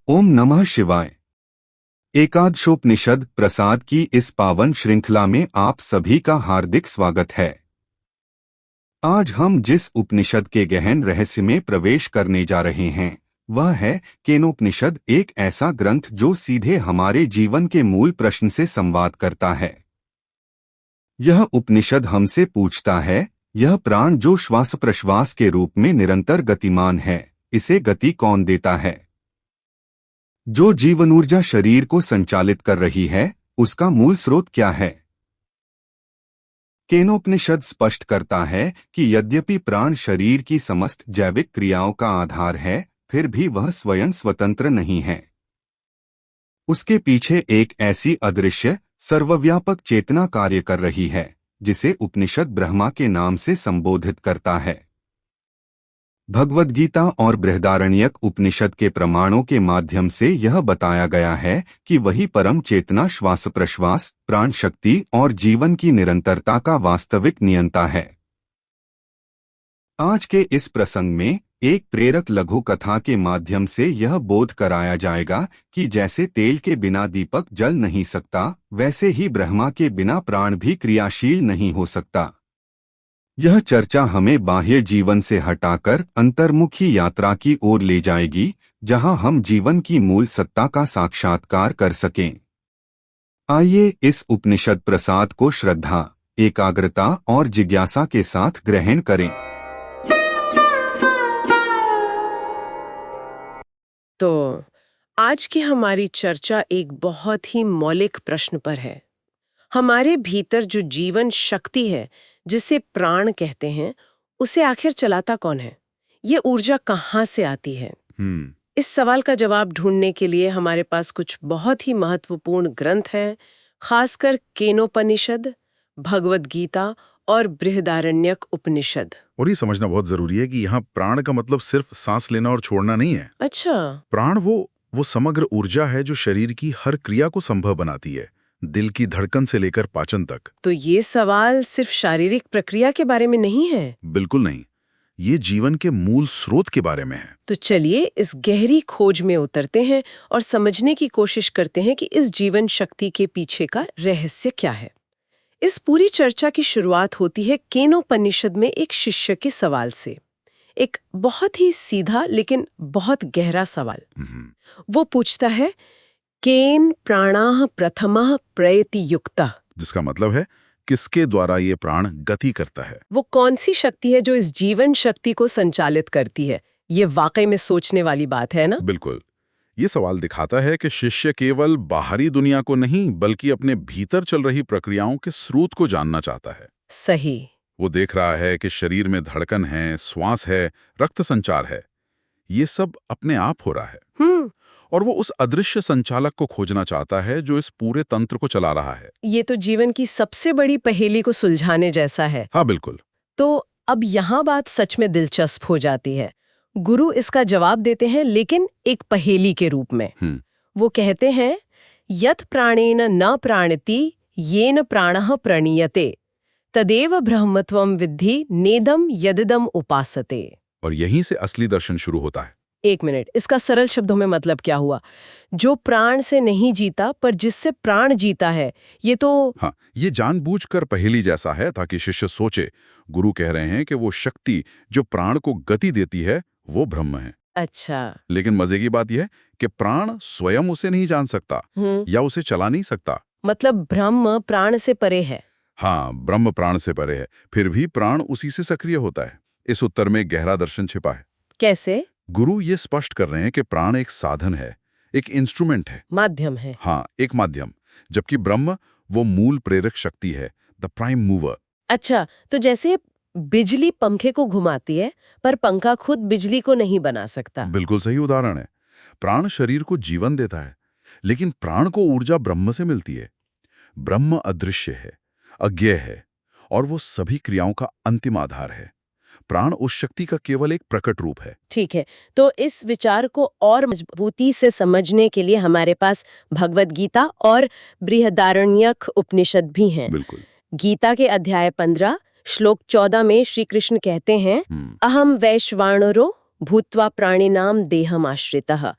ओम नमः शिवाय। एकादशोपनिषद प्रसाद की इस पावन श्रृंखला में आप सभी का हार्दिक स्वागत है। आज हम जिस उपनिषद के गहन रहस्य में प्रवेश करने जा रहे हैं वह है केनोपनिषद, एक ऐसा ग्रंथ जो सीधे हमारे जीवन के मूल प्रश्न से संवाद करता है। यह उपनिषद हमसे पूछता है, यह प्राण जो श्वास प्रश्वास के रूप में निरंतर गतिमान है, इसे गति कौन देता है? जो जीवन ऊर्जा शरीर को संचालित कर रही है, उसका मूल स्रोत क्या है? केनोपनिषद स्पष्ट करता है कि यद्यपि प्राण शरीर की समस्त जैविक क्रियाओं का आधार है, फिर भी वह स्वयं स्वतंत्र नहीं है। उसके पीछे एक ऐसी अदृश्य सर्वव्यापक चेतना कार्य कर रही है, जिसे उपनिषद ब्रह्मा के नाम से संबोधित करता है। भगवद गीता और बृहदारण्यक उपनिषद के प्रमाणों के माध्यम से यह बताया गया है कि वही परम चेतना श्वास प्रश्वास, प्राण शक्ति और जीवन की निरंतरता का वास्तविक नियंता है। आज के इस प्रसंग में एक प्रेरक लघु कथा के माध्यम से यह बोध कराया जाएगा कि जैसे तेल के बिना दीपक जल नहीं सकता, वैसे ही ब्रह्मा के बिना प्राण भी क्रियाशील नहीं हो सकता। यह चर्चा हमें बाह्य जीवन से हटाकर अंतर्मुखी यात्रा की ओर ले जाएगी, जहां हम जीवन की मूल सत्ता का साक्षात्कार कर सकें। आइए इस उपनिषद प्रसाद को श्रद्धा, एकाग्रता और जिज्ञासा के साथ ग्रहण करें। तो आज की हमारी चर्चा एक बहुत ही मौलिक प्रश्न पर है। हमारे भीतर जो जीवन शक्ति है, जिसे प्राण कहते हैं, उसे आखिर चलाता कौन है? ये ऊर्जा कहाँ से आती है? इस सवाल का जवाब ढूंढने के लिए हमारे पास कुछ बहुत ही महत्वपूर्ण ग्रंथ हैं, खासकर केनोपनिषद, भगवद गीता और बृहदारण्यक उपनिषद। और ये समझना बहुत जरूरी है कि यहाँ प्राण का मतलब सिर्फ सांस लेना और छोड़ना नहीं है। अच्छा। प्राण वो समग्र ऊर्जा है जो शरीर की हर क्रिया को संभव बनाती है, दिल की धड़कन से लेकर पाचन तक। तो ये सवाल सिर्फ शारीरिक प्रक्रिया के बारे में नहीं है? बिल्कुल नहीं, ये जीवन के मूल स्रोत के बारे में है। तो चलिए इस गहरी खोज में उतरते हैं और समझने की कोशिश करते हैं कि इस जीवन शक्ति के पीछे का रहस्य क्या है। इस पूरी चर्चा की शुरुआत होती है केनोपनिषद में एक शिष्य के सवाल से। एक बहुत ही सीधा लेकिन बहुत गहरा सवाल। वो पूछता है, केन प्राणाः प्रथमः प्रयति युक्तः, जिसका मतलब है किसके द्वारा ये प्राण गति करता है। वो कौन सी शक्ति है जो इस जीवन शक्ति को संचालित करती है? ये वाकई में सोचने वाली बात है ना? बिल्कुल। ये सवाल दिखाता है कि शिष्य केवल बाहरी दुनिया को नहीं, बल्कि अपने भीतर चल रही प्रक्रियाओं के स्रोत को जानना चाहता है। सही। वो देख रहा है कि शरीर में धड़कन है, श्वास है, रक्त संचार है, ये सब अपने आप हो रहा है। और वो उस अदृश्य संचालक को खोजना चाहता है जो इस पूरे तंत्र को चला रहा है। ये तो जीवन की सबसे बड़ी पहेली को सुलझाने जैसा है। हाँ बिल्कुल। तो अब यहाँ बात सच में दिलचस्प हो जाती है। गुरु इसका जवाब देते हैं, लेकिन एक पहेली के रूप में। वो कहते हैं, यत् प्राणेन न प्राणति येन प्राणः प्रणीयते तदेव ब्रह्मत्वं विद्धि नेदम यदिदम उपासते। और यहीं से असली दर्शन शुरू होता है। एक मिनट, इसका सरल शब्दों में मतलब क्या हुआ? जो प्राण से नहीं जीता पर जिससे प्राण जीता है, ये तो हाँ, ये जानबूझकर पहेली जैसा है ताकि शिष्य सोचे। गुरु कह रहे हैं कि वो शक्ति जो प्राण को गति देती है वो ब्रह्म है। अच्छा। लेकिन मजे की बात यह है कि प्राण स्वयं उसे नहीं जान सकता या उसे चला नहीं सकता। मतलब ब्रह्म प्राण से परे है। हाँ, ब्रह्म प्राण से परे है, फिर भी प्राण उसी से सक्रिय होता है। इस उत्तर में गहरा दर्शन छिपा है। कैसे? गुरु ये स्पष्ट कर रहे हैं कि प्राण एक साधन है, एक इंस्ट्रूमेंट है, माध्यम है। हाँ, एक माध्यम, जबकि ब्रह्म वो मूल प्रेरक शक्ति है, द प्राइम मूवर। अच्छा, तो जैसे बिजली पंखे को घुमाती है, पर पंखा खुद बिजली को नहीं बना सकता। बिल्कुल सही उदाहरण है। प्राण शरीर को जीवन देता है, लेकिन प्राण को ऊर्जा ब्रह्म से मिलती है। ब्रह्म अदृश्य है, अज्ञेय है, और वो सभी क्रियाओं का अंतिम आधार है। प्राण उस शक्ति का केवल एक प्रकट रूप है। ठीक है, तो इस विचार को और मजबूती से समझने के लिए हमारे पास भगवद गीता और बृहदारण्यक उपनिषद भी हैं। बिल्कुल। गीता के अध्याय 15 श्लोक 14 में श्री कृष्ण कहते हैं, अहम वैश्वानरो भूत्वा प्राणिनाम देहमाश्रितः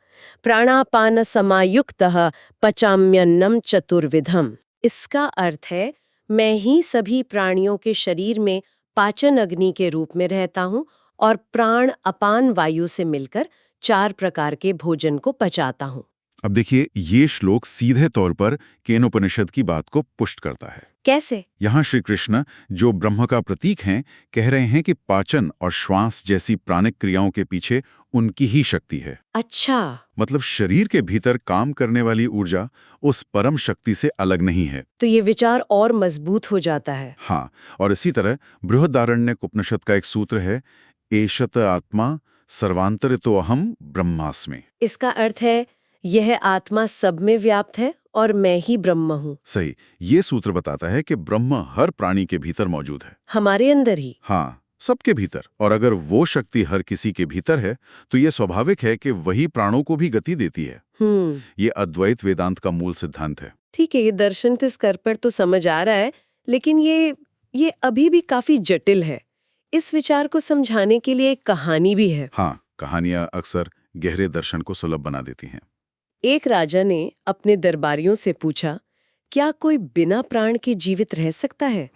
प्राणापान समायुक्तः पचाम्यन्नम चतुर्विधम। इसका अर्थ है, मैं ही सभी प्राणियों के शरीर में पाचन अग्नि के रूप में रहता हूँ और प्राण अपान वायु से मिलकर 4 प्रकार के भोजन को पचाता हूँ। अब देखिए, ये श्लोक सीधे तौर पर केनोपनिषद की बात को पुष्ट करता है। कैसे? यहाँ श्री कृष्ण, जो ब्रह्म का प्रतीक हैं, कह रहे हैं कि पाचन और श्वास जैसी प्राणिक क्रियाओं के पीछे उनकी ही शक्ति है। अच्छा। मतलब शरीर के भीतर काम करने वाली ऊर्जा उस परम शक्ति से अलग नहीं है। तो ये विचार और मजबूत हो जाता है। हाँ, और इसी तरह बृहदारण्यक उपनिषद का एक सूत्र है, एषत आत्मा सर्वांतरितो अहम ब्रह्मास्मि। इसका अर्थ है, यह आत्मा सब में व्याप्त है और मैं ही ब्रह्म हूँ। सही, ये सूत्र बताता है कि ब्रह्म हर प्राणी के भीतर मौजूद है। हमारे अंदर ही। हाँ, सबके भीतर। और अगर वो शक्ति हर किसी के भीतर है, तो ये स्वाभाविक है कि वही प्राणों को भी गति देती है। ये अद्वैत वेदांत का मूल सिद्धांत है। ठीक है, ये दर्शन के स्तर पर तो समझ आ रहा है, लेकिन ये अभी भी काफी जटिल है। इस विचार को समझाने के लिए एक कहानी भी है। हाँ, कहानियां अक्सर गहरे दर्शन को सुलभ बना देती हैं। एक राजा ने अपने दरबारियों से पूछा, क्या कोई बिना प्राण के जीवित रह सकता है?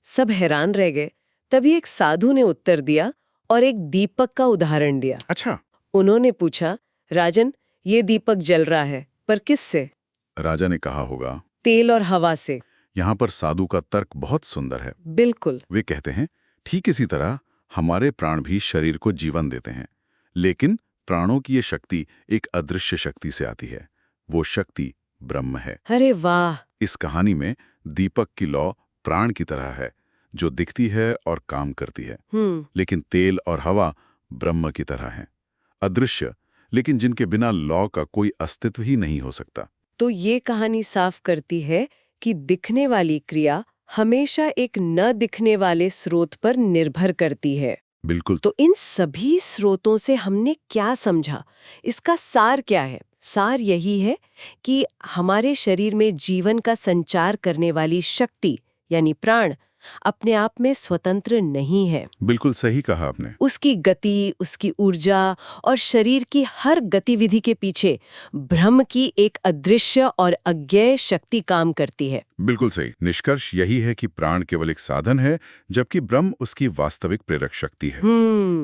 सब हैरान रह गए। तभी एक साधु ने उत्तर दिया और एक दीपक का उदाहरण दिया। अच्छा। उन्होंने पूछा, राजन, ये दीपक जल रहा है, पर किससे? राजा ने कहा होगा, तेल और हवा से। यहाँ पर साधु का तर्क बहुत सुंदर है। बिल्कुल। वे कहते हैं, ठीक इसी तरह हमारे प्राण भी शरीर को जीवन देते हैं, लेकिन प्राणों की ये शक्ति एक अदृश्य शक्ति से आती है। वो शक्ति ब्रह्म है। अरे वाह! इस कहानी में दीपक की लौ प्राण की तरह है, जो दिखती है और काम करती है। लेकिन तेल और हवा ब्रह्म की तरह हैं, अदृश्य, लेकिन जिनके बिना लौ का कोई अस्तित्व ही नहीं हो सकता। तो ये कहानी साफ करती है कि दिखने वाली क्रिया हमेशा एक न दिखने वाले स्रोत पर निर्भर करती है। बिल्कुल। तो इन सभी स्रोतों से हमने क्या समझा? इसका सार क्या है? सार यही है कि हमारे शरीर में जीवन का संचार करने वाली शक्ति यानी प्राण अपने आप में स्वतंत्र नहीं है। बिल्कुल सही कहा आपने। उसकी गति, उसकी ऊर्जा और शरीर की हर गतिविधि के पीछे ब्रह्म की एक अदृश्य और अज्ञेय शक्ति काम करती है। बिल्कुल सही। निष्कर्ष यही है कि प्राण केवल एक साधन है, जबकि ब्रह्म उसकी वास्तविक प्रेरक शक्ति है।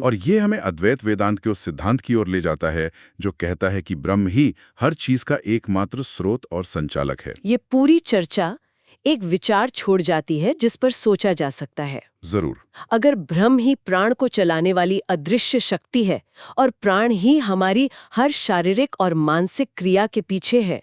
और ये हमें अद्वैत वेदांत के उस सिद्धांत की ओर ले जाता है, जो कहता है कि ब्रह्म ही हर चीज का एकमात्र स्रोत और संचालक है। ये पूरी चर्चा एक विचार छोड़ जाती है जिस पर सोचा जा सकता है। जरूर। अगर ब्रह्म ही प्राण को चलाने वाली अदृश्य शक्ति है और प्राण ही हमारी हर शारीरिक और मानसिक क्रिया के पीछे है,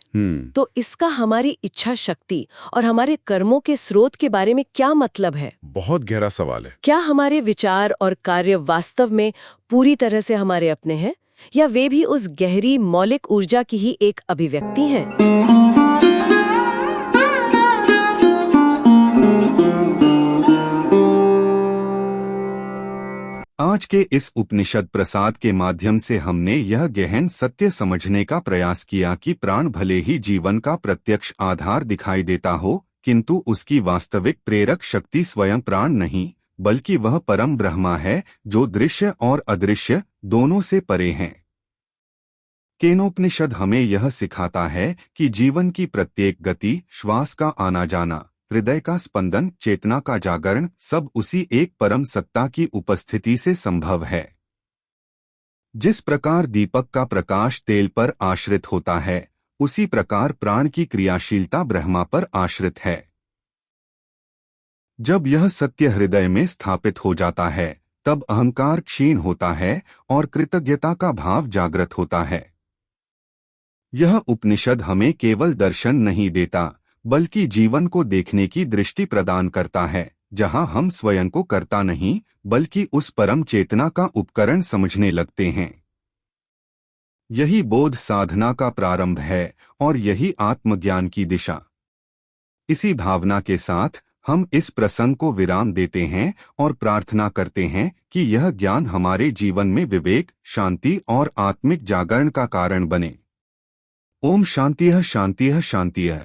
तो इसका हमारी इच्छा शक्ति और हमारे कर्मों के स्रोत के बारे में क्या मतलब है? बहुत गहरा सवाल है। क्या हमारे विचार और कार्य वास्तव में पूरी तरह से हमारे अपने हैं, या वे भी उस गहरी मौलिक ऊर्जा की ही एक अभिव्यक्ति हैं? आज के इस उपनिषद प्रसाद के माध्यम से हमने यह गहन सत्य समझने का प्रयास किया कि प्राण भले ही जीवन का प्रत्यक्ष आधार दिखाई देता हो, किंतु उसकी वास्तविक प्रेरक शक्ति स्वयं प्राण नहीं, बल्कि वह परम ब्रह्मा है, जो दृश्य और अदृश्य दोनों से परे हैं। केनोपनिषद हमें यह सिखाता है कि जीवन की प्रत्येक गति, श्वास का आना जाना, हृदय का स्पंदन, चेतना का जागरण सब उसी एक परम सत्ता की उपस्थिति से संभव है। जिस प्रकार दीपक का प्रकाश तेल पर आश्रित होता है, उसी प्रकार प्राण की क्रियाशीलता ब्रह्मा पर आश्रित है। जब यह सत्य हृदय में स्थापित हो जाता है, तब अहंकार क्षीण होता है और कृतज्ञता का भाव जागृत होता है। यह उपनिषद हमें केवल दर्शन नहीं देता, बल्कि जीवन को देखने की दृष्टि प्रदान करता है, जहां हम स्वयं को कर्ता नहीं, बल्कि उस परम चेतना का उपकरण समझने लगते हैं। यही बोध साधना का प्रारंभ है और यही आत्मज्ञान की दिशा। इसी भावना के साथ हम इस प्रसंग को विराम देते हैं और प्रार्थना करते हैं कि यह ज्ञान हमारे जीवन में विवेक, शांति और आत्मिक जागरण का कारण बने। ओम शांतिः शांतिः शांतिः।